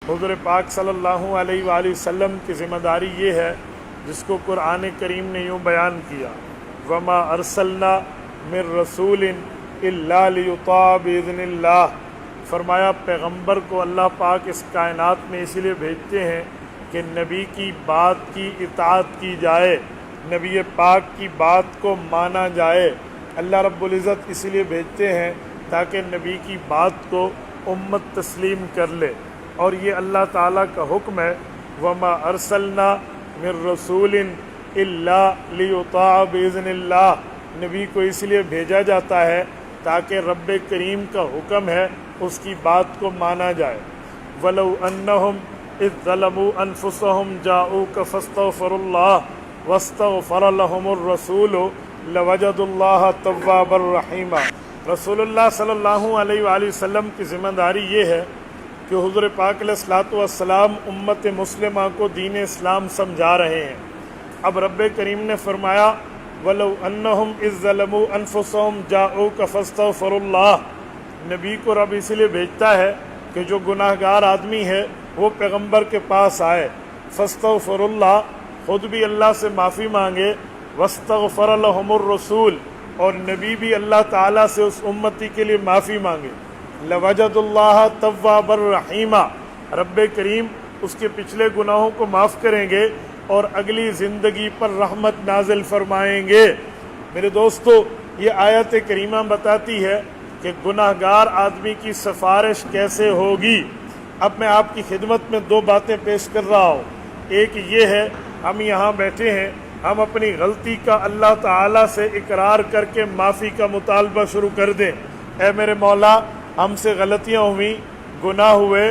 حضور پاک صلی اللہ علیہ وآلہ وسلم کی ذمہ داری یہ ہے جس کو قرآن کریم نے یوں بیان کیا، وَمَا أَرْسَلْنَا مِن رَّسُولٍ إِلَّا لِيُطَاعَ بِإِذْنِ اللَّهِ، فرمایا پیغمبر کو اللہ پاک اس کائنات میں اسی لیے بھیجتے ہیں کہ نبی کی بات کی اطاعت کی جائے، نبی پاک کی بات کو مانا جائے۔ اللہ رب العزت اسی لیے بھیجتے ہیں تاکہ نبی کی بات کو امت تسلیم کر لے، اور یہ اللہ تعالیٰ کا حکم ہے، وَمَا أَرْسَلْنَا مِن رَّسُولٍ إِلَّا لِيُطَاعَ بِإِذْنِ اللَّهِ، نبی کو اس لیے بھیجا جاتا ہے تاکہ رب کریم کا حکم ہے اس کی بات کو مانا جائے۔ وَلَوْ أَنَّهُمْ إِذ ظَلَمُوا أَنفُسَهُمْ جَاءُوكَ فَاسْتَغْفَرُوا اللَّهَ وَاسْتَغْفَرَ لَهُمُ الرَّسُولُ لَوَجَدُوا اللَّهَ تَوَّابًا رَحِيمًا۔ رسول اللہ صلی اللہ علیہ وآلہ وسلم کی ذمہ داری یہ ہے کہ حضور پاک علیہ الصلوۃ والسلام امت مسلمہ کو دین اسلام سمجھا رہے ہیں۔ اب رب کریم نے فرمایا وَلَوْ أَنَّهُمْ إِذ ظَلَمُوا أَنفُسَهُمْ جَاءُوكَ فَاسْتَغْفَرُوا اللَّهَ، نبی کو رب اس لیے بھیجتا ہے کہ جو گناہ گار آدمی ہے وہ پیغمبر کے پاس آئے، فَاسْتَغْفِرُوا اللَّهَ، خود بھی اللہ سے معافی مانگے، وَاسْتَغْفَرَ لَهُمُ الرَّسُولُ، اور نبی بھی اللہ تعالیٰ سے اس امتی کے لیے معافی مانگے، لَوَجَدُوا اللَّهَ تَوَّابًا رَحِيمًا، رب کریم اس کے پچھلے گناہوں کو معاف کریں گے اور اگلی زندگی پر رحمت نازل فرمائیں گے۔ میرے دوستو، یہ آیت کریمہ بتاتی ہے کہ گناہ گار آدمی کی سفارش کیسے ہوگی۔ اب میں آپ کی خدمت میں دو باتیں پیش کر رہا ہوں۔ ایک یہ ہے، ہم یہاں بیٹھے ہیں، ہم اپنی غلطی کا اللہ تعالیٰ سے اقرار کر کے معافی کا مطالبہ شروع کر دیں، اے میرے مولا ہم سے غلطیاں ہوئیں، گناہ ہوئے،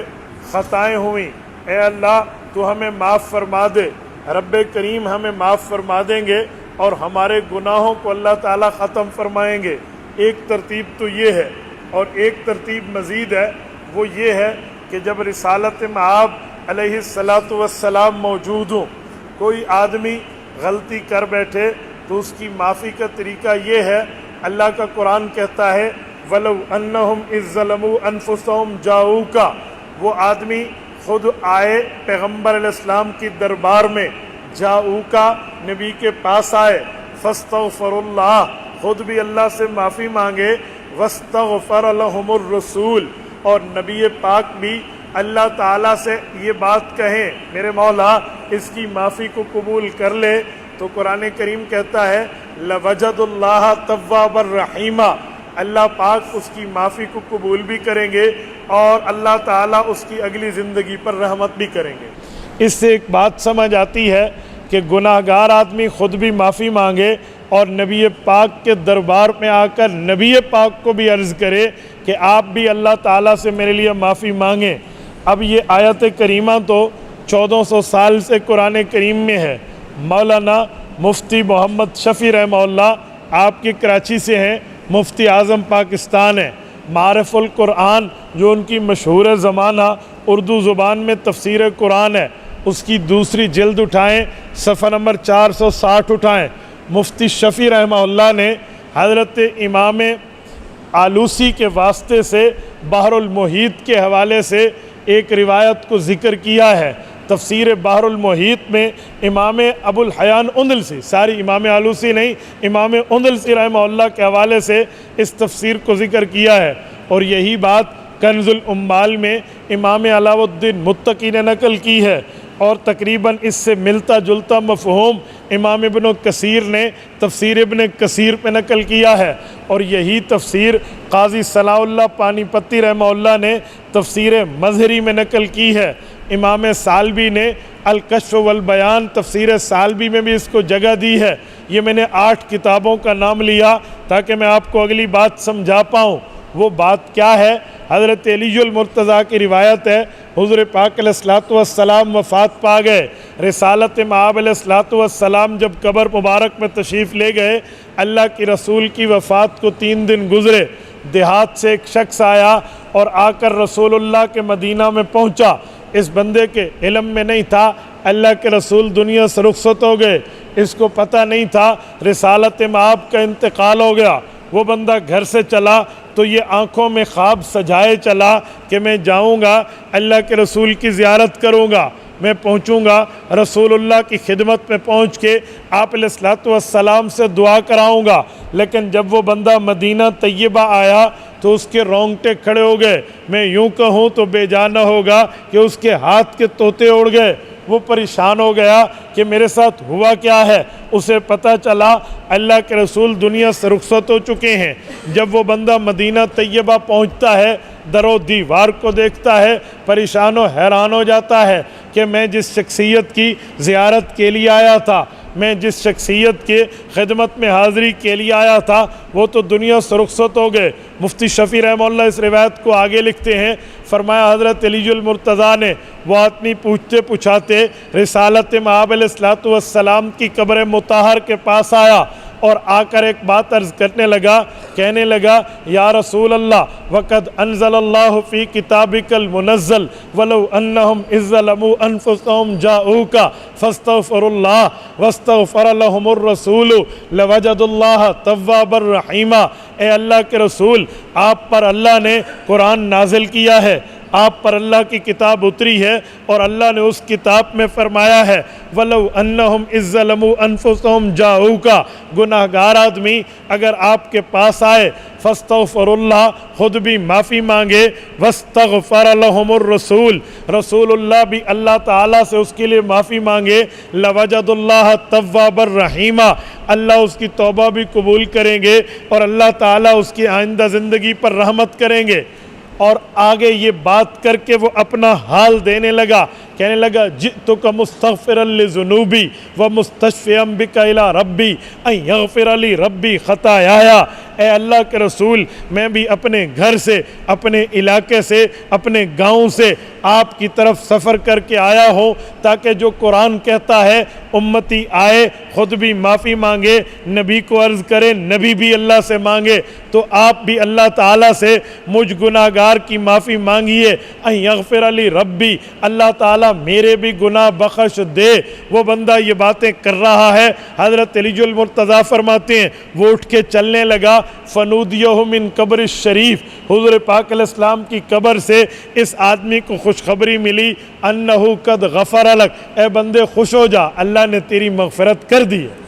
خطائیں ہوئیں، اے اللہ تو ہمیں معاف فرما دے۔ رب کریم ہمیں معاف فرما دیں گے اور ہمارے گناہوں کو اللہ تعالیٰ ختم فرمائیں گے۔ ایک ترتیب تو یہ ہے، اور ایک ترتیب مزید ہے، وہ یہ ہے کہ جب رسالت مآب علیہ السلام موجود ہوں، کوئی آدمی غلطی کر بیٹھے تو اس کی معافی کا طریقہ یہ ہے، اللہ کا قرآن کہتا ہے وَلَوْ أَنَّهُمْ إِذ ظَلَمُوا أَنفُسَهُمْ جَاءُوكَ، وہ آدمی خود آئے پیغمبر علیہ السلام کی دربار میں، جاؤکا نبی کے پاس آئے، فاستغفر اللہ، خود بھی اللہ سے معافی مانگے، واستغفر لهم الرسول، اور نبی پاک بھی اللہ تعالیٰ سے یہ بات کہیں میرے مولا اس کی معافی کو قبول کر لے، تو قرآن کریم کہتا ہے لَوَجَدُوا اللَّهَ تَوَّابًا رَحِيمًا، اللہ پاک اس کی معافی کو قبول بھی کریں گے اور اللہ تعالیٰ اس کی اگلی زندگی پر رحمت بھی کریں گے۔ اس سے ایک بات سمجھ آتی ہے کہ گناہ گار آدمی خود بھی معافی مانگے اور نبی پاک کے دربار میں آ کر نبی پاک کو بھی عرض کرے کہ آپ بھی اللہ تعالیٰ سے میرے لیے معافی مانگیں۔ اب یہ آیت کریمہ تو 1400 سال سے قرآن کریم میں ہے۔ مولانا مفتی محمد شفیع رحمہ اللہ آپ کے کراچی سے ہیں، مفتی اعظم پاکستان ہیں۔ معارف القرآن جو ان کی مشہور زمانہ اردو زبان میں تفسیر قرآن ہے، اس کی دوسری جلد اٹھائیں، صفحہ نمبر 460 اٹھائیں۔ مفتی شفیع رحمہ اللہ نے حضرت امام آلوسی کے واسطے سے بحر المحیط کے حوالے سے ایک روایت کو ذکر کیا ہے۔ تفسیر بحر المحیط میں امام ابو الحیان اندلسی، ساری امام آلوسی نہیں، امام اندلسی رحمہ اللہ کے حوالے سے اس تفسیر کو ذکر کیا ہے، اور یہی بات کنز الامال میں امام علاء الدین متقی نے نقل کی ہے، اور تقریباً اس سے ملتا جلتا مفہوم امام ابن کثیر نے تفسیر ابن کثیر پہ نقل کیا ہے، اور یہی تفسیر قاضی صلاح اللہ پانی پتی رحمہ اللہ نے تفسیر مظہری میں نقل کی ہے۔ امام سالبی نے الکشف والبیان تفسیر سالبی میں بھی اس کو جگہ دی ہے۔ یہ میں نے 8 کتابوں کا نام لیا تاکہ میں آپ کو اگلی بات سمجھا پاؤں۔ وہ بات کیا ہے؟ حضرت علی المرتضیٰ کی روایت ہے، حضور پاک علیہ الصلوۃ والسلام وفات پا گئے، رسالت مآب علیہ الصلوۃ والسلام جب قبر مبارک میں تشریف لے گئے، اللہ کی رسول کی وفات کو 3 دن گزرے، دیہات سے ایک شخص آیا اور آ کر رسول اللہ کے مدینہ میں پہنچا۔ اس بندے کے علم میں نہیں تھا اللہ کے رسول دنیا سے رخصت ہو گئے، اس کو پتہ نہیں تھا رسالت مآب کا انتقال ہو گیا۔ وہ بندہ گھر سے چلا تو یہ آنکھوں میں خواب سجائے چلا کہ میں جاؤں گا اللہ کے رسول کی زیارت کروں گا، میں پہنچوں گا رسول اللہ کی خدمت میں پہنچ کے آپ علیہ الصلوۃ والسلام سے دعا کراؤں گا۔ لیکن جب وہ بندہ مدینہ طیبہ آیا تو اس کے رونگٹے کھڑے ہو گئے، میں یوں کہوں تو بے جانہ ہوگا کہ اس کے ہاتھ کے طوطے اڑ گئے، وہ پریشان ہو گیا کہ میرے ساتھ ہوا کیا ہے۔ اسے پتہ چلا اللہ کے رسول دنیا سے رخصت ہو چکے ہیں۔ جب وہ بندہ مدینہ طیبہ پہنچتا ہے، در و دیوار کو دیکھتا ہے، پریشان و حیران ہو جاتا ہے کہ میں جس شخصیت کی زیارت کے لیے آیا تھا، میں جس شخصیت کے خدمت میں حاضری کے لیے آیا تھا، وہ تو دنیا سے رخصت ہو گئے۔ مفتی شفیع رحمہ اللہ اس روایت کو آگے لکھتے ہیں، فرمایا حضرت علی المرتضیٰ نے وہ آدمی پوچھتے پوچھاتے رسالت مآب علیہ الصلوۃ والسلام کی قبر مطہر کے پاس آیا اور آ کر ایک بات عرض کرنے لگا، کہنے لگا یا رسول اللہ وقد انزل اللہ فی کتابک المنزل ولو انہم اذ ظلموا انفسہم جاؤک فاستغفروا اللہ واستغفر لهم الرسول لوجدوا اللہ توابا رحیما۔ اے اللہ کے رسول، آپ پر اللہ نے قرآن نازل کیا ہے، آپ پر اللہ کی کتاب اتری ہے، اور اللہ نے اس کتاب میں فرمایا ہے وَلَوْ أَنَّهُمْ إِذْ ظَلَمُوا أَنفُسَهُمْ جَاءُوكَ، گناہگار آدمی اگر آپ کے پاس آئے فاستغفر اللہ، خود بھی معافی مانگے، واستغفر لهم الرسول، رسول اللہ بھی اللہ تعالیٰ سے اس کے لیے معافی مانگے، لَوَجَدُ اللَّهَ تَوَّابًا رَحِيمًا، اللہ اس کی توبہ بھی قبول کریں گے اور اللہ تعالیٰ اس کی آئندہ زندگی پر رحمت کریں گے۔ اور آگے یہ بات کر کے وہ اپنا حال دینے لگا، کہنے لگا جئتک مستغفرا لذنوبی ومستشفعا بک الی ربی ان یغفر لی ربی خطایایا۔ اے اللہ کے رسول، میں بھی اپنے گھر سے، اپنے علاقے سے، اپنے گاؤں سے آپ کی طرف سفر کر کے آیا ہوں تاکہ جو قرآن کہتا ہے امتی آئے، خود بھی معافی مانگے، نبی کو عرض کرے، نبی بھی اللہ سے مانگے، تو آپ بھی اللہ تعالیٰ سے مجھ گناہگار کی معافی مانگیے۔ ان یغفر لی ربی، اللہ تعالیٰ میرے بھی گناہ بخش دے۔ وہ بندہ یہ باتیں کر رہا ہے، حضرت علی المرتضیٰ فرماتے ہیں وہ اٹھ کے چلنے لگا، فنودیہ من قبر الشریف، حضور پاک علیہ السلام کی قبر سے اس آدمی کو خوشخبری ملی، انہو قد غفر لک، اے بندے خوش ہو جا، اللہ نے تیری مغفرت کر دی ہے۔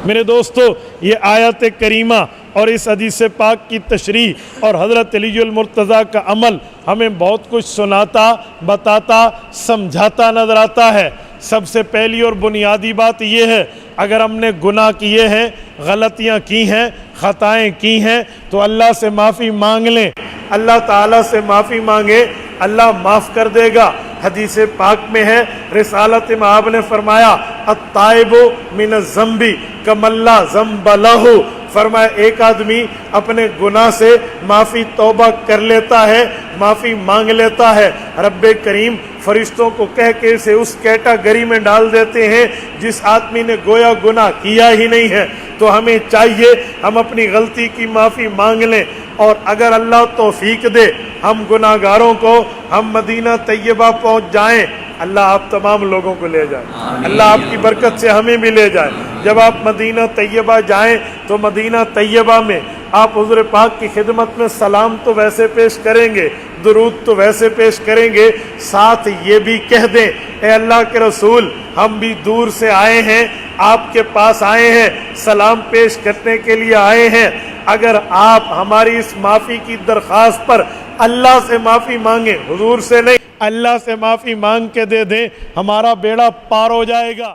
میرے دوستو، یہ آیت کریمہ اور اس حدیث پاک کی تشریح اور حضرت علی المرتضیٰ کا عمل ہمیں بہت کچھ سناتا، بتاتا، سمجھاتا نظر آتا ہے۔ سب سے پہلی اور بنیادی بات یہ ہے، اگر ہم نے گناہ کیے ہیں، غلطیاں کی ہیں، خطائیں کی ہیں، تو اللہ سے معافی مانگ لیں، اللہ تعالیٰ سے معافی مانگے، اللہ معاف کر دے گا۔ حدیث پاک میں ہے، رسالت مآب نے فرمایا التائب من الذنب کمن لا ذنب لہ، فرمایا ایک آدمی اپنے گناہ سے معافی توبہ کر لیتا ہے، معافی مانگ لیتا ہے، رب کریم فرشتوں کو کہہ کے اسے اس کیٹاگری میں ڈال دیتے ہیں جس آدمی نے گویا گناہ کیا ہی نہیں ہے۔ تو ہمیں چاہیے ہم اپنی غلطی کی معافی مانگ لیں، اور اگر اللہ توفیق دے ہم گناہگاروں کو ہم مدینہ طیبہ پہنچ جائیں، اللہ آپ تمام لوگوں کو لے جائے، اللہ آپ کی برکت سے ہمیں بھی لے جائے۔ جب آپ مدینہ طیبہ جائیں تو مدینہ طیبہ میں آپ حضور پاک کی خدمت میں سلام تو ویسے پیش کریں گے، درود تو ویسے پیش کریں گے، ساتھ یہ بھی کہہ دیں اے اللہ کے رسول، ہم بھی دور سے آئے ہیں، آپ کے پاس آئے ہیں، سلام پیش کرنے کے لیے آئے ہیں، اگر آپ ہماری اس معافی کی درخواست پر اللہ سے معافی مانگیں، حضور سے نہیں، اللہ سے معافی مانگ کے دے دیں، ہمارا بیڑا پار ہو جائے گا۔